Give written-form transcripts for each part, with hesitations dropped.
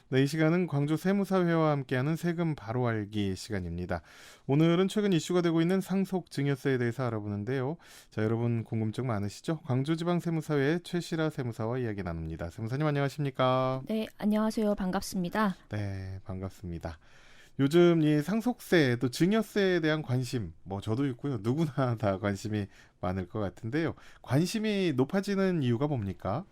네, 이 시간은 광주 세무사회와 함께하는 세금 바로 알기 시간입니다. 오늘은 최근 이슈가 되고 있는 상속 증여세에 대해서 알아보는데요. 자, 여러분 궁금증 많으시죠? 광주지방세무사회 최시라 세무사와 이야기 나눕니다. 세무사님 안녕하십니까? 네, 안녕하세요. 반갑습니다. 네, 반갑습니다. 요즘 이 상속세 또 증여세에 대한 관심, 저도 있고요. 누구나 다 관심이 많을 것 같은데요. 관심이 높아지는 이유가 뭡니까?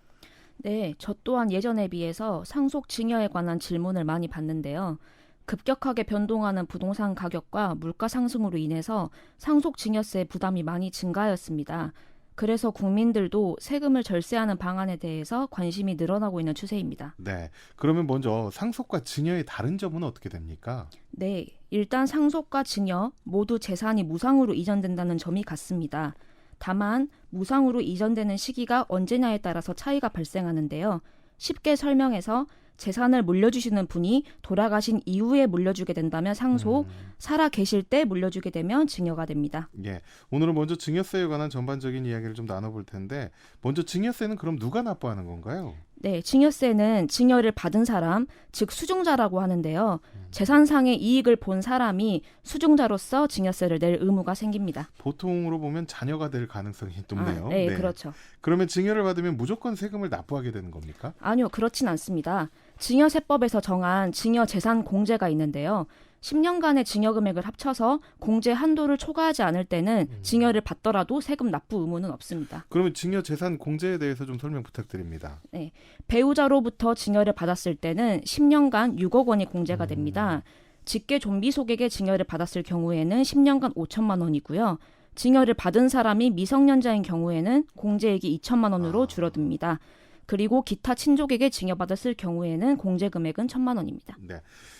네, 저 또한 예전에 비해서 상속 증여에 관한 질문을 많이 받는데요. 급격하게 변동하는 부동산 가격과 물가 상승으로 인해서 상속 증여세 부담이 많이 증가하였습니다. 그래서 국민들도 세금을 절세하는 방안에 대해서 관심이 늘어나고 있는 추세입니다. 네, 그러면 먼저 상속과 증여의 다른 점은 어떻게 됩니까? 네, 일단 상속과 증여 모두 재산이 무상으로 이전된다는 점이 같습니다. 다만 무상으로 이전되는 시기가 언제냐에 따라서 차이가 발생하는데요. 쉽게 설명해서 재산을 물려주시는 분이 돌아가신 이후에 물려주게 된다면 상속, 살아 계실 때 물려주게 되면 증여가 됩니다. 예, 오늘은 먼저 증여세에 관한 전반적인 이야기를 좀 나눠볼 텐데 먼저 증여세는 그럼 누가 납부하는 건가요? 네, 증여세는 증여를 받은 사람, 즉 수증자라고 하는데요. 재산상의 이익을 본 사람이 수증자로서 증여세를 낼 의무가 생깁니다. 보통으로 보면 자녀가 될 가능성이 높네요. 네, 네. 그렇죠. 그러면 증여를 받으면 무조건 세금을 납부하게 되는 겁니까? 아니요, 그렇진 않습니다. 증여세법에서 정한 증여재산 공제가 있는데요. 10년간의 증여 금액을 합쳐서 공제 한도를 초과하지 않을 때는 증여를 받더라도 세금 납부 의무는 없습니다. 그러면 증여 재산 공제에 대해서 좀 설명 부탁드립니다. 네, 배우자로부터 증여를 받았을 때는 10년간 6억 원이 공제가 됩니다. 직계 좀비 소액의 증여를 받았을 경우에는 10년간 5천만 원이고요. 증여를 받은 사람이 미성년자인 경우에는 공제액이 2천만 원으로 줄어듭니다. 그리고 기타 친족에게 증여받았을 경우에는 공제 금액은 1천만 원입니다. 네,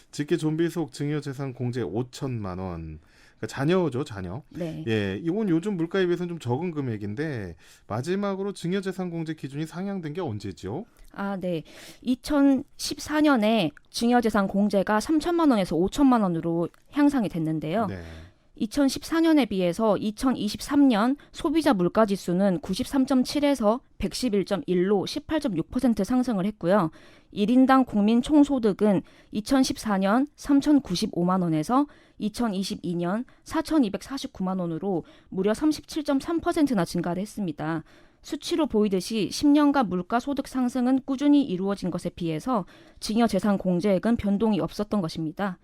직계 좀비 속 증여 재산 공제 5천만 원. 그러니까 자녀죠, 자녀. 네. 예, 이건 요즘 물가에 비해서는 좀 적은 금액인데 마지막으로 증여 재산 공제 기준이 상향된 게 언제죠? 네. 2014년에 증여재산 공제가 3천만 원에서 5천만 원으로 향상이 됐는데요. 네. 2014년에 비해서 2023년 소비자 물가지수는 93.7에서 111.1로 18.6% 상승을 했고요. 1인당 국민 총소득은 2014년 3,095만 원에서 2022년 4,249만 원으로 무려 37.3%나 증가를 했습니다. 수치로 보이듯이 10년간 물가 소득 상승은 꾸준히 이루어진 것에 비해서 증여재산 공제액은 변동이 없었던 것입니다.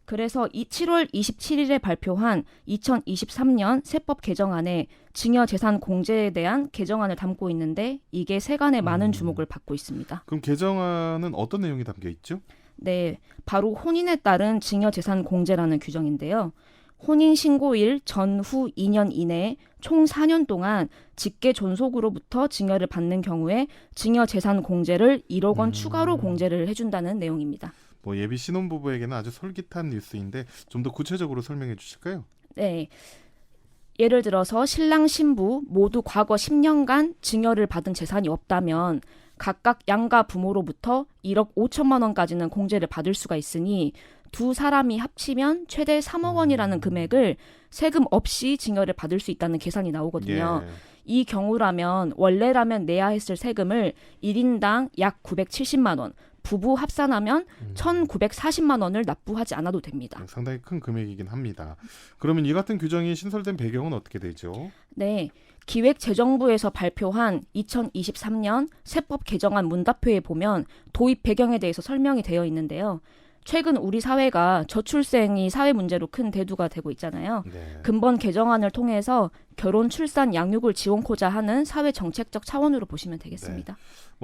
그래서 7월 27일에 발표한 2023년 세법 개정안에 증여재산 공제에 대한 개정안을 담고 있는데 이게 세간의 많은 주목을 받고 있습니다. 그럼 개정안은 어떤 내용이 담겨 있죠? 네, 바로 혼인에 따른 증여재산 공제라는 규정인데요. 혼인신고일 전후 2년 이내에 총 4년 동안 직계 존속으로부터 증여를 받는 경우에 증여재산 공제를 1억 원 추가로 공제를 해준다는 내용입니다. 예비 신혼부부에게는 아주 솔깃한 뉴스인데 좀 더 구체적으로 설명해 주실까요? 네. 예를 들어서 신랑 신부 모두 과거 10년간 증여를 받은 재산이 없다면 각각 양가 부모로부터 1억 5천만 원까지는 공제를 받을 수가 있으니 두 사람이 합치면 최대 3억 원이라는 금액을 세금 없이 증여를 받을 수 있다는 계산이 나오거든요. 예. 이 경우라면 원래라면 내야 했을 세금을 1인당 약 970만 원, 부부 합산하면 1,940만 원을 납부하지 않아도 됩니다. 상당히 큰 금액이긴 합니다. 그러면 이 같은 규정이 신설된 배경은 어떻게 되죠? 네, 기획재정부에서 발표한 2023년 세법 개정안 문답표에 보면 도입 배경에 대해서 설명이 되어 있는데요. 최근 우리 사회가 저출생이 사회 문제로 큰 대두가 되고 있잖아요. 네. 근본 개정안을 통해서 결혼, 출산, 양육을 지원코자 하는 사회 정책적 차원으로 보시면 되겠습니다.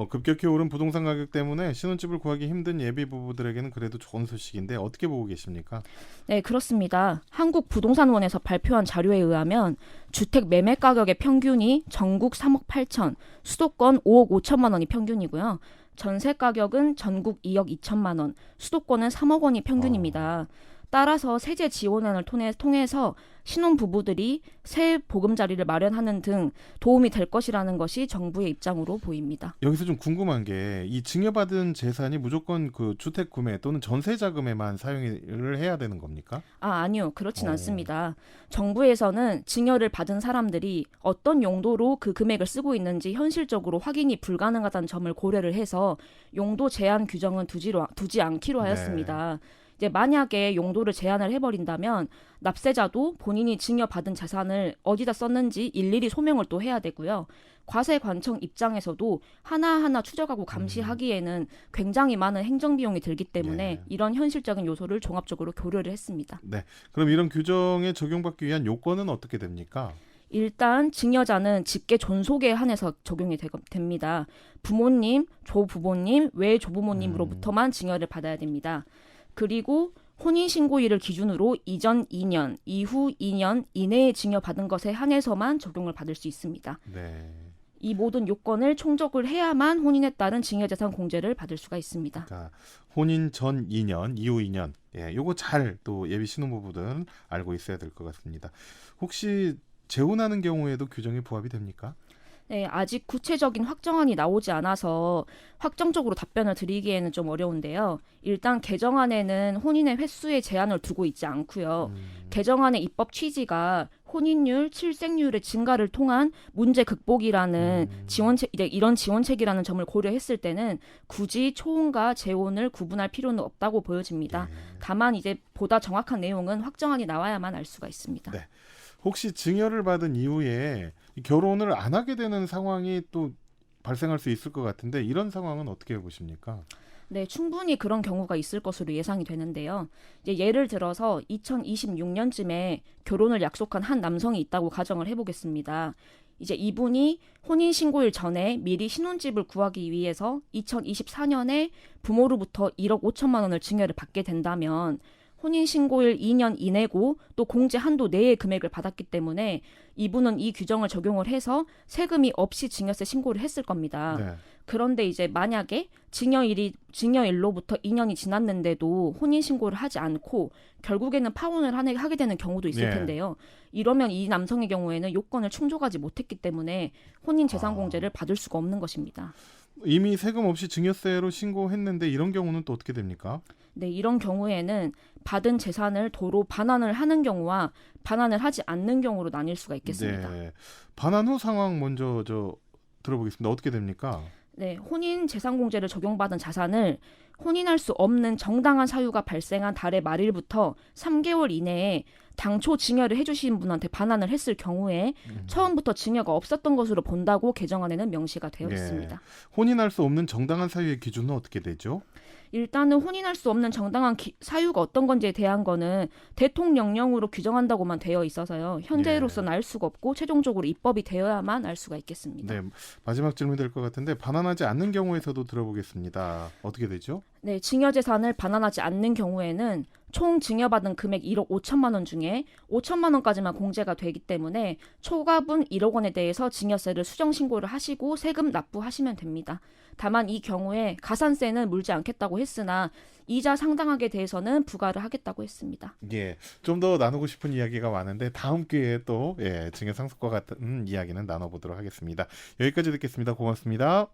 급격히 오른 부동산 가격 때문에 신혼집을 구하기 힘든 예비 부부들에게는 그래도 좋은 소식인데 어떻게 보고 계십니까? 네, 그렇습니다. 한국부동산원에서 발표한 자료에 의하면 주택 매매 가격의 평균이 전국 3억 8천, 수도권 5억 5천만 원이 평균이고요. 전세 가격은 전국 2억 2천만 원, 수도권은 3억 원이 평균입니다. 따라서 세제 지원안을 통해서 신혼부부들이 새 보금자리를 마련하는 등 도움이 될 것이라는 것이 정부의 입장으로 보입니다. 여기서 좀 궁금한 게 이 증여받은 재산이 무조건 그 주택 구매 또는 전세 자금에만 사용을 해야 되는 겁니까? 아니요. 그렇진 않습니다. 정부에서는 증여를 받은 사람들이 어떤 용도로 그 금액을 쓰고 있는지 현실적으로 확인이 불가능하다는 점을 고려를 해서 용도 제한 규정은 두지 않기로 하였습니다. 이제 만약에 용도를 제한을 해버린다면 납세자도 본인이 증여받은 재산을 어디다 썼는지 일일이 소명을 또 해야 되고요. 과세관청 입장에서도 하나하나 추적하고 감시하기에는 굉장히 많은 행정비용이 들기 때문에 이런 현실적인 요소를 종합적으로 고려를 했습니다. 네. 그럼 이런 규정에 적용받기 위한 요건은 어떻게 됩니까? 일단 증여자는 직계 존속에 한해서 적용이 됩니다. 부모님, 조부모님, 외조부모님으로부터만 증여를 받아야 됩니다. 그리고 혼인신고일을 기준으로 이전 2년, 이후 2년 이내에 증여받은 것에 한해서만 적용을 받을 수 있습니다. 네. 이 모든 요건을 충족을 해야만 혼인에 따른 증여재산 공제를 받을 수가 있습니다. 그러니까 혼인 전 2년, 이후 2년. 예, 요거 잘 또 예비 신혼부부들은 알고 있어야 될 것 같습니다. 혹시 재혼하는 경우에도 규정이 부합이 됩니까? 네, 아직 구체적인 확정안이 나오지 않아서 확정적으로 답변을 드리기에는 좀 어려운데요. 일단 개정안에는 혼인의 횟수에 제한을 두고 있지 않고요. 개정안의 입법 취지가 혼인율, 출생률의 증가를 통한 문제 극복이라는 이런 지원책이라는 점을 고려했을 때는 굳이 초혼과 재혼을 구분할 필요는 없다고 보여집니다. 다만 이제 보다 정확한 내용은 확정안이 나와야만 알 수가 있습니다. 네. 혹시 증여를 받은 이후에 결혼을 안 하게 되는 상황이 또 발생할 수 있을 것 같은데 이런 상황은 어떻게 보십니까? 네, 충분히 그런 경우가 있을 것으로 예상이 되는데요. 이제 예를 들어서 2026년쯤에 결혼을 약속한 한 남성이 있다고 가정을 해보겠습니다. 이제 이분이 혼인신고일 전에 미리 신혼집을 구하기 위해서 2024년에 부모로부터 1억 5천만 원을 증여를 받게 된다면 혼인신고일 2년 이내고 또 공제 한도 내의 금액을 받았기 때문에 이분은 이 규정을 적용을 해서 세금이 없이 증여세 신고를 했을 겁니다. 네. 그런데 이제 만약에 증여일로부터 2년이 지났는데도 혼인신고를 하지 않고 결국에는 파혼을 하게 되는 경우도 있을 텐데요. 이러면 이 남성의 경우에는 요건을 충족하지 못했기 때문에 혼인재산공제를 받을 수가 없는 것입니다. 이미 세금 없이 증여세로 신고했는데 이런 경우는 또 어떻게 됩니까? 네, 이런 경우에는 받은 재산을 도로 반환을 하는 경우와 반환을 하지 않는 경우로 나뉠 수가 있겠습니다. 네. 반환 후 상황 먼저 들어보겠습니다. 어떻게 됩니까? 네, 혼인 재산공제를 적용받은 자산을 혼인할 수 없는 정당한 사유가 발생한 달의 말일부터 3개월 이내에 당초 증여를 해주신 분한테 반환을 했을 경우에 처음부터 증여가 없었던 것으로 본다고 개정안에는 명시가 되어 있습니다. 혼인할 수 없는 정당한 사유의 기준은 어떻게 되죠? 일단은 혼인할 수 없는 정당한 사유가 어떤 건지에 대한 거는 대통령령으로 규정한다고만 되어 있어서요. 현재로서는 알 수가 없고 최종적으로 입법이 되어야만 알 수가 있겠습니다. 네, 마지막 질문이 될 것 같은데 반환하지 않는 경우에서도 들어보겠습니다. 어떻게 되죠? 네, 증여재산을 반환하지 않는 경우에는 총 증여받은 금액 1억 5천만 원 중에 5천만 원까지만 공제가 되기 때문에 초과분 1억 원에 대해서 증여세를 수정 신고를 하시고 세금 납부하시면 됩니다. 다만 이 경우에 가산세는 물지 않겠다고 했으나 이자 상당하게 대해서는 부과를 하겠다고 했습니다. 예, 좀 더 나누고 싶은 이야기가 많은데 다음 기회에 또 증여 상속과 같은 이야기는 나눠보도록 하겠습니다. 여기까지 듣겠습니다. 고맙습니다.